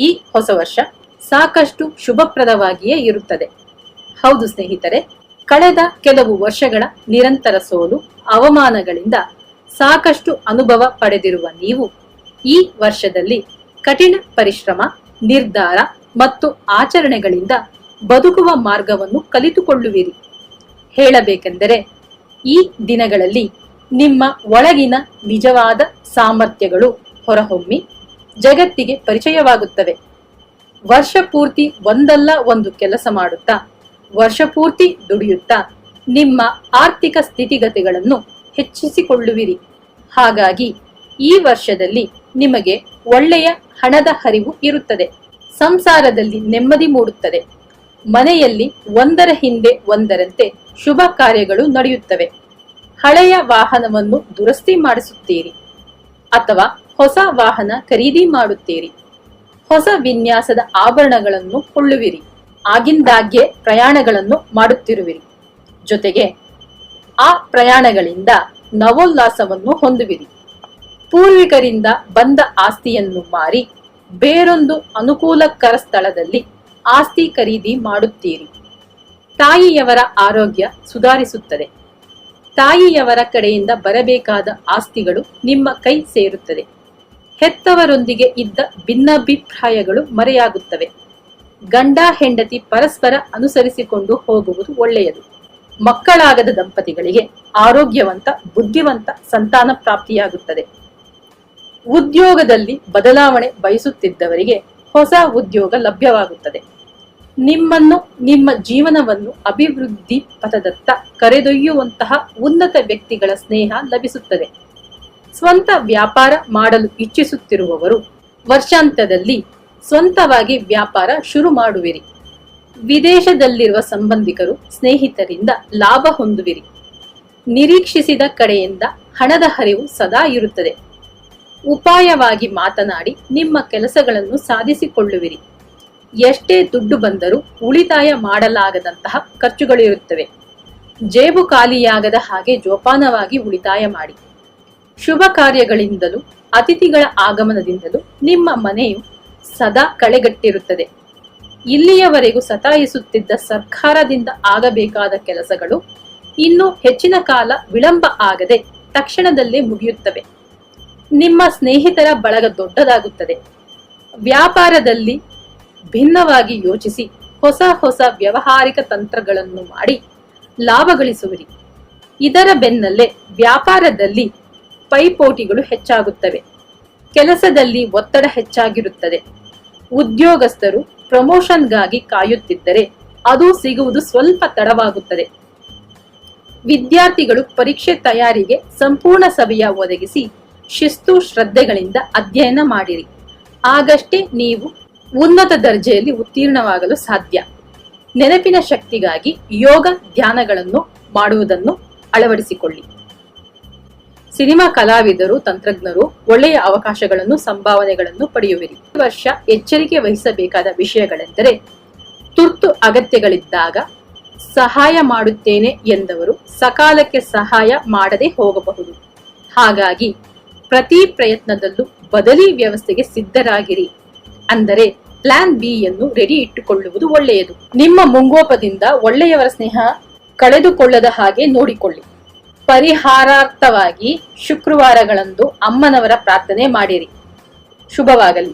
ಈ ಹೊಸ ವರ್ಷ ಸಾಕಷ್ಟು ಶುಭಪ್ರದವಾಗಿಯೇ ಇರುತ್ತದೆ. ಹೌದು ಸ್ನೇಹಿತರೆ, ಕಳೆದ ಕೆಲವು ವರ್ಷಗಳ ನಿರಂತರ ಸೋಲು ಅವಮಾನಗಳಿಂದ ಸಾಕಷ್ಟು ಅನುಭವ ಪಡೆದಿರುವ ನೀವು ಈ ವರ್ಷದಲ್ಲಿ ಕಠಿಣ ಪರಿಶ್ರಮ, ನಿರ್ಧಾರ ಮತ್ತು ಆಚರಣೆಗಳಿಂದ ಬದುಕುವ ಮಾರ್ಗವನ್ನು ಕಲಿತುಕೊಳ್ಳುವಿರಿ. ಹೇಳಬೇಕೆಂದರೆ ಈ ದಿನಗಳಲ್ಲಿ ನಿಮ್ಮ ಒಳಗಿನ ನಿಜವಾದ ಸಾಮರ್ಥ್ಯಗಳು ಹೊರಹೊಮ್ಮಿ ಜಗತ್ತಿಗೆ ಪರಿಚಯವಾಗುತ್ತವೆ. ವರ್ಷ ಪೂರ್ತಿ ಒಂದಲ್ಲ ಒಂದು ಕೆಲಸ ಮಾಡುತ್ತಾ, ವರ್ಷ ಪೂರ್ತಿ ದುಡಿಯುತ್ತಾ ನಿಮ್ಮ ಆರ್ಥಿಕ ಸ್ಥಿತಿಗತಿಗಳನ್ನು ಹೆಚ್ಚಿಸಿಕೊಳ್ಳುವಿರಿ. ಹಾಗಾಗಿ ಈ ವರ್ಷದಲ್ಲಿ ನಿಮಗೆ ಒಳ್ಳೆಯ ಹಣದ ಹರಿವು ಇರುತ್ತದೆ. ಸಂಸಾರದಲ್ಲಿ ನೆಮ್ಮದಿ ಮೂಡುತ್ತದೆ. ಮನೆಯಲ್ಲಿ ಒಂದರ ಹಿಂದೆ ಒಂದರಂತೆ ಶುಭ ಕಾರ್ಯಗಳು ನಡೆಯುತ್ತವೆ. ಹಳೆಯ ವಾಹನವನ್ನು ದುರಸ್ತಿ ಮಾಡಿಸುತ್ತೀರಿ ಅಥವಾ ಹೊಸ ವಾಹನ ಖರೀದಿ ಮಾಡುತ್ತೀರಿ. ಹೊಸ ವಿನ್ಯಾಸದ ಆಭರಣಗಳನ್ನು ಕೊಳ್ಳುವಿರಿ. ಆಗಿಂದಾಗ್ಗೆ ಪ್ರಯಾಣಗಳನ್ನು ಮಾಡುತ್ತಿರುವಿರಿ. ಜೊತೆಗೆ ಆ ಪ್ರಯಾಣಗಳಿಂದ ನವೋಲ್ಲಾಸವನ್ನು ಹೊಂದುವಿರಿ. ಪೂರ್ವಿಕರಿಂದ ಬಂದ ಆಸ್ತಿಯನ್ನು ಮಾರಿ ಬೇರೊಂದು ಅನುಕೂಲಕರ ಸ್ಥಳದಲ್ಲಿ ಆಸ್ತಿ ಖರೀದಿ ಮಾಡುತ್ತೀರಿ. ತಾಯಿಯವರ ಆರೋಗ್ಯ ಸುಧಾರಿಸುತ್ತದೆ. ತಾಯಿಯವರ ಕಡೆಯಿಂದ ಬರಬೇಕಾದ ಆಸ್ತಿಗಳು ನಿಮ್ಮ ಕೈ ಸೇರುತ್ತದೆ. ಹೆತ್ತವರೊಂದಿಗೆ ಇದ್ದ ಭಿನ್ನಾಭಿಪ್ರಾಯಗಳು ಮರೆಯಾಗುತ್ತವೆ. ಗಂಡ ಹೆಂಡತಿ ಪರಸ್ಪರ ಅನುಸರಿಸಿಕೊಂಡು ಹೋಗುವುದು ಒಳ್ಳೆಯದು. ಮಕ್ಕಳಾಗದ ದಂಪತಿಗಳಿಗೆ ಆರೋಗ್ಯವಂತ, ಬುದ್ಧಿವಂತ ಸಂತಾನ ಪ್ರಾಪ್ತಿಯಾಗುತ್ತದೆ. ಉದ್ಯೋಗದಲ್ಲಿ ಬದಲಾವಣೆ ಬಯಸುತ್ತಿದ್ದವರಿಗೆ ಹೊಸ ಉದ್ಯೋಗ ಲಭ್ಯವಾಗುತ್ತದೆ. ನಿಮ್ಮನ್ನು, ನಿಮ್ಮ ಜೀವನವನ್ನು ಅಭಿವೃದ್ಧಿ ಪಥದತ್ತ ಕರೆದೊಯ್ಯುವಂತಹ ಉನ್ನತ ವ್ಯಕ್ತಿಗಳ ಸ್ನೇಹ ಲಭಿಸುತ್ತದೆ. ಸ್ವಂತ ವ್ಯಾಪಾರ ಮಾಡಲು ಇಚ್ಛಿಸುತ್ತಿರುವವರು ವರ್ಷಾಂತ್ಯದಲ್ಲಿ ಸ್ವಂತವಾಗಿ ವ್ಯಾಪಾರ ಶುರು ಮಾಡುವಿರಿ. ವಿದೇಶದಲ್ಲಿರುವ ಸಂಬಂಧಿಕರು, ಸ್ನೇಹಿತರಿಂದ ಲಾಭ ಹೊಂದುವಿರಿ. ನಿರೀಕ್ಷಿಸಿದ ಕಡೆಯಿಂದ ಹಣದ ಹರಿವು ಸದಾ ಇರುತ್ತದೆ. ಉಪಾಯವಾಗಿ ಮಾತನಾಡಿ ನಿಮ್ಮ ಕೆಲಸಗಳನ್ನು ಸಾಧಿಸಿಕೊಳ್ಳುವಿರಿ. ಎಷ್ಟೇ ದುಡ್ಡು ಬಂದರೂ ಉಳಿತಾಯ ಮಾಡಲಾಗದಂತಹ ಖರ್ಚುಗಳಿರುತ್ತವೆ. ಜೇಬು ಖಾಲಿಯಾಗದ ಹಾಗೆ ಜೋಪಾನವಾಗಿ ಉಳಿತಾಯ ಮಾಡಿ. ಶುಭ ಕಾರ್ಯಗಳಿಂದಲೂ ಅತಿಥಿಗಳ ಆಗಮನದಿಂದಲೂ ನಿಮ್ಮ ಮನೆಯು ಸದಾ ಕಳೆಗಟ್ಟಿರುತ್ತದೆ. ಇಲ್ಲಿಯವರೆಗೂ ಸತಾಯಿಸುತ್ತಿದ್ದ ಸರ್ಕಾರದಿಂದ ಆಗಬೇಕಾದ ಕೆಲಸಗಳು ಇನ್ನೂ ಹೆಚ್ಚಿನ ಕಾಲ ವಿಳಂಬ ಆಗದೆ ತಕ್ಷಣದಲ್ಲೇ ಮುಗಿಯುತ್ತವೆ. ನಿಮ್ಮ ಸ್ನೇಹಿತರ ಬಳಗ ದೊಡ್ಡದಾಗುತ್ತದೆ. ವ್ಯಾಪಾರದಲ್ಲಿ ಭಿನ್ನವಾಗಿ ಯೋಚಿಸಿ ಹೊಸ ಹೊಸ ವ್ಯಾವಹಾರಿಕ ತಂತ್ರಗಳನ್ನು ಮಾಡಿ ಲಾಭ ಗಳಿಸುವಿರಿ. ಇದರ ಬೆನ್ನಲ್ಲೇ ವ್ಯಾಪಾರದಲ್ಲಿ ಪೈಪೋಟಿಗಳು ಹೆಚ್ಚಾಗುತ್ತವೆ. ಕೆಲಸದಲ್ಲಿ ಒತ್ತಡ ಹೆಚ್ಚಾಗಿರುತ್ತದೆ. ಉದ್ಯೋಗಸ್ಥರು ಪ್ರಮೋಷನ್ಗಾಗಿ ಕಾಯುತ್ತಿದ್ದರೆ ಅದು ಸಿಗುವುದು ಸ್ವಲ್ಪ ತಡವಾಗುತ್ತದೆ. ವಿದ್ಯಾರ್ಥಿಗಳು ಪರೀಕ್ಷೆ ತಯಾರಿಗೆ ಸಂಪೂರ್ಣ ಸಮಯ ಒದಗಿಸಿ ಶಿಸ್ತು ಶ್ರದ್ಧೆಗಳಿಂದ ಅಧ್ಯಯನ ಮಾಡಿರಿ. ಆಗಷ್ಟೇ ನೀವು ಉನ್ನತ ದರ್ಜೆಯಲ್ಲಿ ಉತ್ತೀರ್ಣವಾಗಲು ಸಾಧ್ಯ. ನೆನಪಿನ ಶಕ್ತಿಗಾಗಿ ಯೋಗ ಧ್ಯಾನಗಳನ್ನು ಮಾಡುವುದನ್ನು ಅಳವಡಿಸಿಕೊಳ್ಳಿ. ಸಿನಿಮಾ ಕಲಾವಿದರು, ತಂತ್ರಜ್ಞರು ಒಳ್ಳೆಯ ಅವಕಾಶಗಳನ್ನು, ಸಂಭಾವನೆಗಳನ್ನು ಪಡೆಯುವಿರಿ. ಈ ವರ್ಷ ಎಚ್ಚರಿಕೆ ವಹಿಸಬೇಕಾದ ವಿಷಯಗಳೆಂದರೆ, ತುರ್ತು ಅಗತ್ಯಗಳಿದ್ದಾಗ ಸಹಾಯ ಮಾಡುತ್ತೇನೆ ಎಂದವರು ಸಕಾಲಕ್ಕೆ ಸಹಾಯ ಮಾಡದೆ ಹೋಗಬಹುದು. ಹಾಗಾಗಿ ಪ್ರತಿ ಪ್ರಯತ್ನದಲ್ಲೂ ಬದಲಿ ವ್ಯವಸ್ಥೆಗೆ ಸಿದ್ಧರಾಗಿರಿ. ಅಂದರೆ ಪ್ಲಾನ್ ಬಿ ಯನ್ನು ರೆಡಿ ಇಟ್ಟುಕೊಳ್ಳುವುದು ಒಳ್ಳೆಯದು. ನಿಮ್ಮ ಮುಂಗೋಪದಿಂದ ಒಳ್ಳೆಯವರ ಸ್ನೇಹ ಕಳೆದುಕೊಳ್ಳದ ಹಾಗೆ ನೋಡಿಕೊಳ್ಳಿ. ಪರಿಹಾರಾರ್ಥವಾಗಿ ಶುಕ್ರವಾರಗಳಂದು ಅಮ್ಮನವರ ಪ್ರಾರ್ಥನೆ ಮಾಡಿರಿ. ಶುಭವಾಗಲಿ.